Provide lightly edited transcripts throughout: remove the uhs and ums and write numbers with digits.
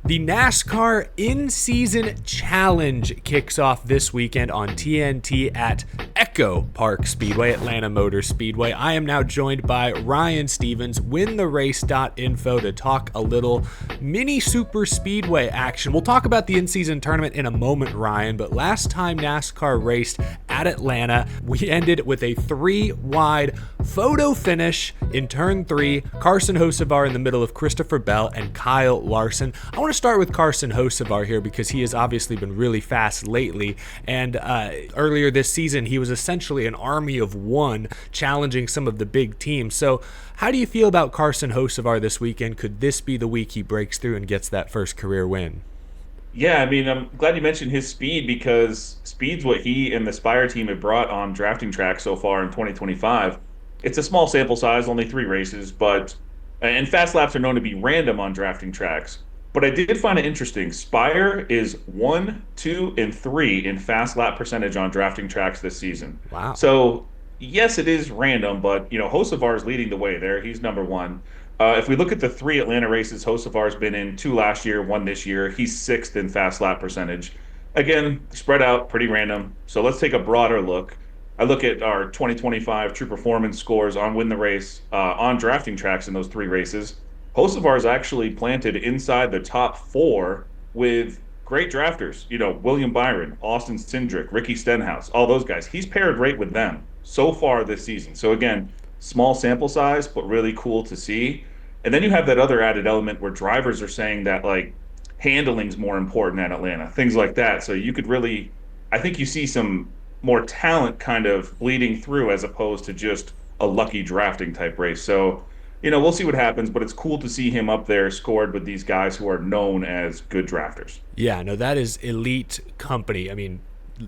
The NASCAR In-Season Challenge kicks off this weekend on TNT at Echo Park Speedway, Atlanta Motor Speedway. I am now joined by Ryan Stevens, wintherace.info, to talk a little mini super speedway action. We'll talk about the in-season tournament in a moment, Ryan, but last time NASCAR raced at Atlanta, we ended with a 3-wide photo finish in turn 3. Carson Hocevar in the middle of Christopher Bell and Kyle Larson. I want to start with Carson Hocevar here because he has obviously been really fast lately, and earlier this season he was essentially an army of one challenging some of the big teams. So how do you feel about Carson Hocevar this weekend? Could this be the week he breaks through and gets that first career win? Yeah, I mean, I'm glad you mentioned his speed because speed's what he and the Spire team have brought on drafting tracks so far in 2025. It's a small sample size, only 3 races, and fast laps are known to be random on drafting tracks. But I did find it interesting. Spire is 1, 2, and 3 in fast lap percentage on drafting tracks this season. Wow. So yes, it is random, but Hocevar is leading the way there. He's number 1. If we look at the 3 Atlanta races, Hocevar's been in 2 last year, 1 this year. He's 6th in fast lap percentage. Again, spread out, pretty random. So let's take a broader look. I look at our 2025 true performance scores on Win the Race on drafting tracks in those 3 races. Hocevar's actually planted inside the top 4 with great drafters. William Byron, Austin Cindric, Ricky Stenhouse, all those guys. He's paired right with them so far this season. So again, small sample size, but really cool to see. And then you have that other added element where drivers are saying that handling's more important at Atlanta, things like that. So you could really, I think you see some more talent kind of bleeding through as opposed to just a lucky drafting type race. So, we'll see what happens, but it's cool to see him up there scored with these guys who are known as good drafters. Yeah, no, that is elite company. I mean,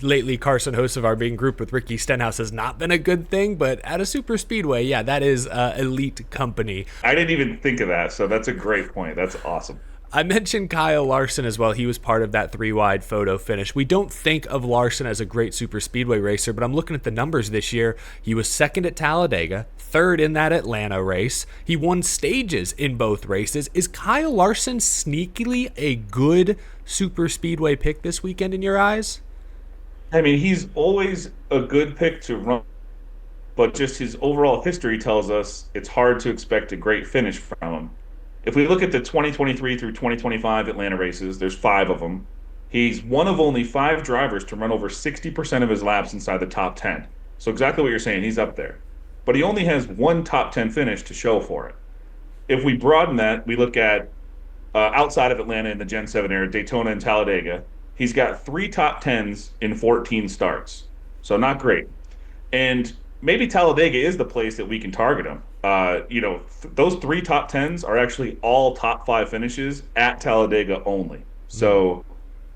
lately Carson Hocevar being grouped with Ricky Stenhouse has not been a good thing, but at a super speedway, yeah, that is elite company. I didn't even think of that, so that's a great point. That's awesome. I mentioned Kyle Larson as well. He was part of that 3-wide photo finish. We don't think of Larson as a great super speedway racer, but I'm looking at the numbers this year. He was 2nd at Talladega, 3rd in that Atlanta race. He won stages in both races. Is Kyle Larson sneakily a good super speedway pick this weekend in your eyes? I mean, he's always a good pick to run, but just his overall history tells us it's hard to expect a great finish from him. If we look at the 2023 through 2025 Atlanta races, there's 5 of them. He's one of only 5 drivers to run over 60% of his laps inside the top 10. So exactly what you're saying, he's up there. But he only has 1 top 10 finish to show for it. If we broaden that, we look at outside of Atlanta in the Gen 7 era, Daytona and Talladega, he's got 3 top 10s in 14 starts. So not great. And maybe Talladega is the place that we can target him. Those 3 top 10s are actually all top 5 finishes at Talladega only. So,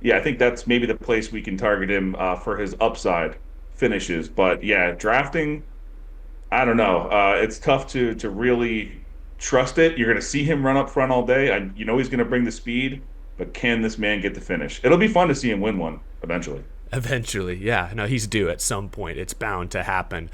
yeah, I think that's maybe the place we can target him for his upside finishes. But, yeah, drafting, I don't know. It's tough to really trust it. You're going to see him run up front all day. He's going to bring the speed, but can this man get the finish? It'll be fun to see him win one eventually. Eventually, yeah. No, he's due at some point. It's bound to happen.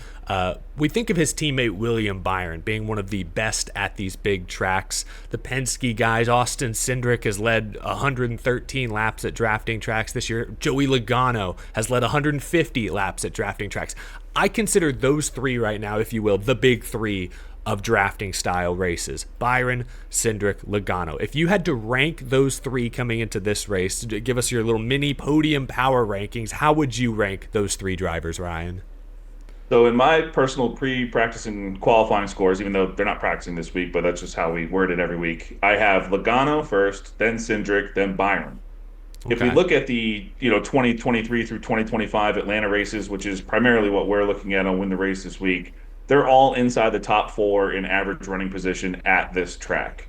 We think of his teammate William Byron being one of the best at these big tracks. The Penske guys, Austin Cindric has led 113 laps at drafting tracks this year. Joey Logano has led 150 laps at drafting tracks. I consider those 3 right now, if you will, the big 3 of drafting style races: Byron, Cindric, Logano. If you had to rank those 3 coming into this race, give us your little mini podium power rankings, how would you rank those 3 drivers, Ryan? So in my personal pre-practice and qualifying scores, even though they're not practicing this week, but that's just how we word it every week, I have Logano first, then Cindric, then Byron. Okay. If we look at the 2023 through 2025 Atlanta races, which is primarily what we're looking at on Win the Race this week, they're all inside the top 4 in average running position at this track.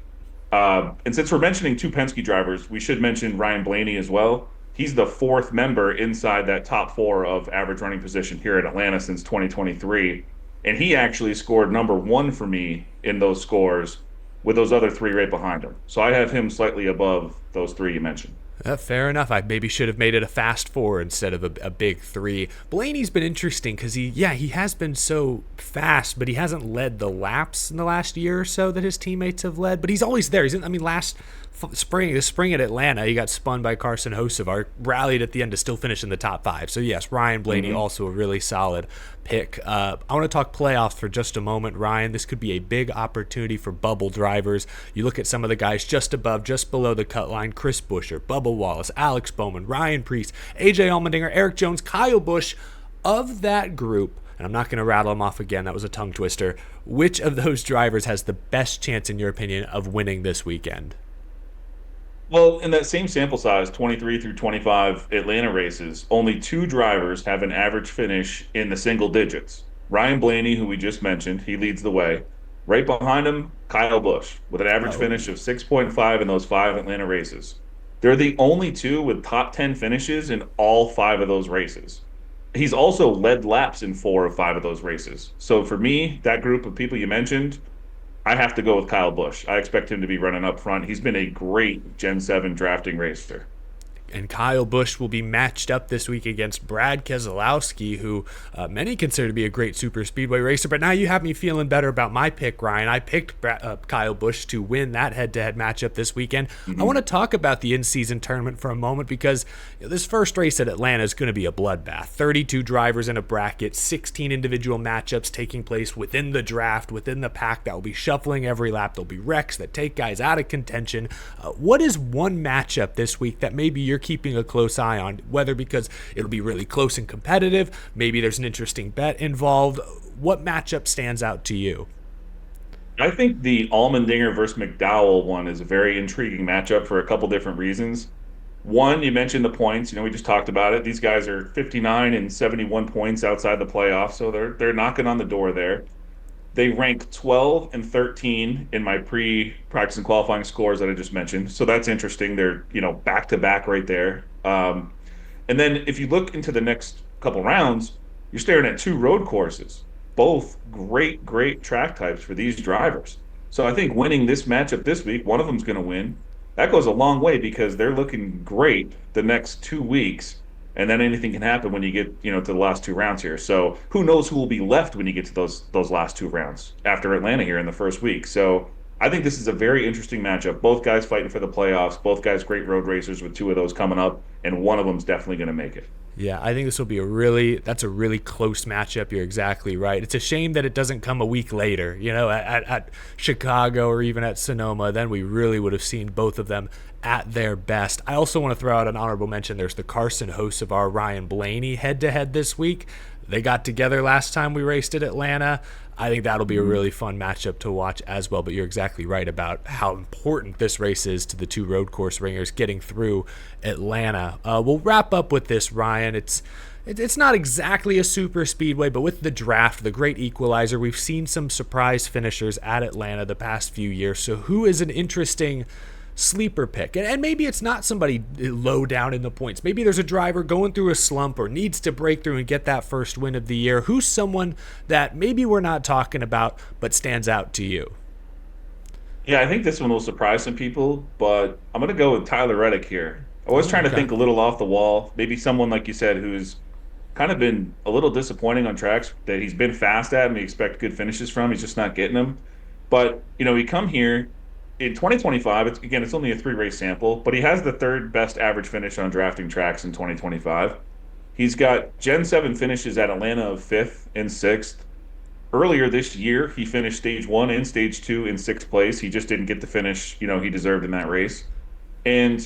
And since we're mentioning 2 Penske drivers, we should mention Ryan Blaney as well. He's the 4th member inside that top 4 of average running position here at Atlanta since 2023. And he actually scored number 1 for me in those scores with those other 3 right behind him. So I have him slightly above those 3 you mentioned. Fair enough. I maybe should have made it a fast 4 instead of a big 3. Blaney's been interesting because he has been so fast, but he hasn't led the laps in the last year or so that his teammates have led. But he's always there. He's in, last spring at Atlanta, he got spun by Carson Hocevar, rallied at the end to still finish in the top 5. So yes, Ryan Blaney also a really solid pick. I want to talk playoffs for just a moment, Ryan. This could be a big opportunity for bubble drivers. You look at some of the guys just below the cut line: Chris Buescher, Bubba Wallace, Alex Bowman, Ryan Preece, AJ Allmendinger, Eric Jones, Kyle Busch. Of that group, and I'm not going to rattle them off again, that was a tongue twister, which of those drivers has the best chance, in your opinion, of winning this weekend? Well, in that same sample size, 23 through 25 Atlanta races, only 2 drivers have an average finish in the single digits. Ryan Blaney, who we just mentioned, he leads the way. Right behind him, Kyle Busch, with an average finish of 6.5 in those 5 Atlanta races. They're the only 2 with top 10 finishes in all 5 of those races. He's also led laps in 4 of 5 of those races. So for me, that group of people you mentioned, I have to go with Kyle Busch. I expect him to be running up front. He's been a great Gen 7 drafting racer. And Kyle Busch will be matched up this week against Brad Keselowski, who many consider to be a great super speedway racer. But now you have me feeling better about my pick, Ryan. I picked Kyle Busch to win that head-to-head matchup this weekend. I want to talk about the in-season tournament for a moment, because this first race at Atlanta is going to be a bloodbath. 32 drivers in a bracket, 16 individual matchups taking place within the draft, within the pack that will be shuffling every lap. There'll be wrecks that take guys out of contention. What is one matchup this week that maybe you're keeping a close eye on, whether because it'll be really close and competitive, maybe there's an interesting bet involved? What matchup stands out to you? I think the Allmendinger versus McDowell one is a very intriguing matchup for a couple different reasons. One, you mentioned the points. We just talked about it. These guys are 59 and 71 points outside the playoffs, so they're knocking on the door there. They rank 12 and 13 in my pre-practice and qualifying scores that I just mentioned. So that's interesting. They're, back to back right there. And then if you look into the next couple rounds, you're staring at 2 road courses, both great track types for these drivers. So I think winning this matchup this week, one of them's going to win. That goes a long way, because they're looking great the next 2 weeks. And then anything can happen when you get, to the last 2 rounds here. So who knows who will be left when you get to those last 2 rounds after Atlanta here in the first week. So I think this is a very interesting matchup. Both guys fighting for the playoffs. Both guys great road racers, with 2 of those coming up, and one of them's definitely going to make it. Yeah, I think this will be that's a really close matchup. You're exactly right. It's a shame that it doesn't come a week later, at Chicago or even at Sonoma. Then we really would have seen both of them at their best. I also want to throw out an honorable mention. There's the Carson Hocevar, Ryan Blaney head-to-head this week. They got together last time we raced at Atlanta. I think that'll be a really fun matchup to watch as well. But you're exactly right about how important this race is to the 2 road course ringers getting through Atlanta. We'll wrap up with this, Ryan. It's not exactly a super speedway, but with the draft, the great equalizer, we've seen some surprise finishers at Atlanta the past few years. So who is an interesting sleeper pick? And maybe it's not somebody low down in the points. Maybe there's a driver going through a slump or needs to break through and get that first win of the year. Who's someone that maybe we're not talking about but stands out to you? Yeah, I think this one will surprise some people, but I'm going to go with Tyler Reddick here. I was trying to think a little off the wall. Maybe someone, like you said, who's kind of been a little disappointing on tracks that he's been fast at and we expect good finishes from. He's just not getting them. But, we come here in 2025, it's only a 3-race sample, but he has the 3rd best average finish on drafting tracks in 2025. He's got Gen 7 finishes at Atlanta of 5th and 6th. Earlier this year, he finished Stage 1 and Stage 2 in 6th place. He just didn't get the finish, he deserved in that race. And,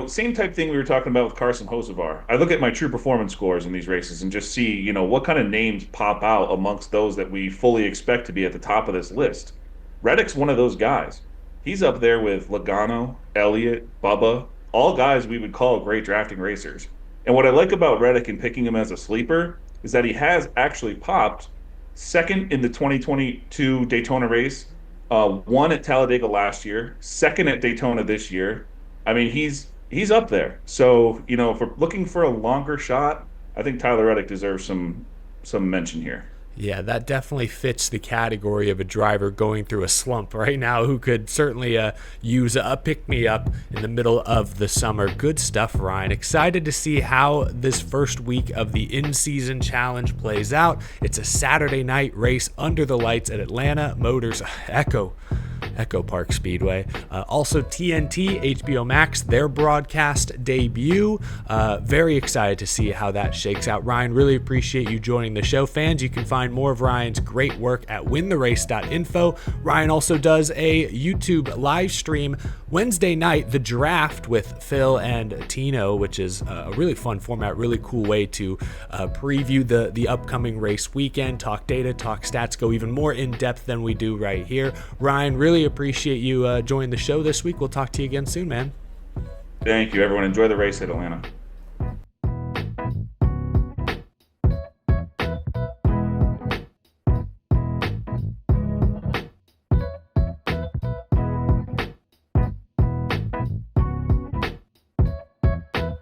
same type thing we were talking about with Carson Hocevar. I look at my true performance scores in these races and just see, what kind of names pop out amongst those that we fully expect to be at the top of this list. Reddick's one of those guys. He's up there with Logano, Elliott, Bubba, all guys we would call great drafting racers. And what I like about Reddick and picking him as a sleeper is that he has actually popped 2nd in the 2022 Daytona race, 1 at Talladega last year, 2nd at Daytona this year. I mean, he's up there. So, if we're looking for a longer shot, I think Tyler Reddick deserves some mention here. Yeah, that definitely fits the category of a driver going through a slump right now who could certainly use a pick-me-up in the middle of the summer. Good stuff, Ryan. Excited to see how this first week of the in-season challenge plays out. It's a Saturday night race under the lights at Atlanta Motors Echo Echo Park Speedway. Also TNT, HBO Max, their broadcast debut. Very excited to see how that shakes out. Ryan, really appreciate you joining the show. Fans, you can find more of Ryan's great work at wintherace.info. Ryan also does a YouTube live stream Wednesday night, The Draft with Phil and Tino, which is a really fun format, really cool way to preview the upcoming race weekend, talk data, talk stats, go even more in depth than we do right here. Ryan, really appreciate you joining the show this week. We'll talk to you again soon, man. Thank you, everyone. Enjoy the race at Atlanta.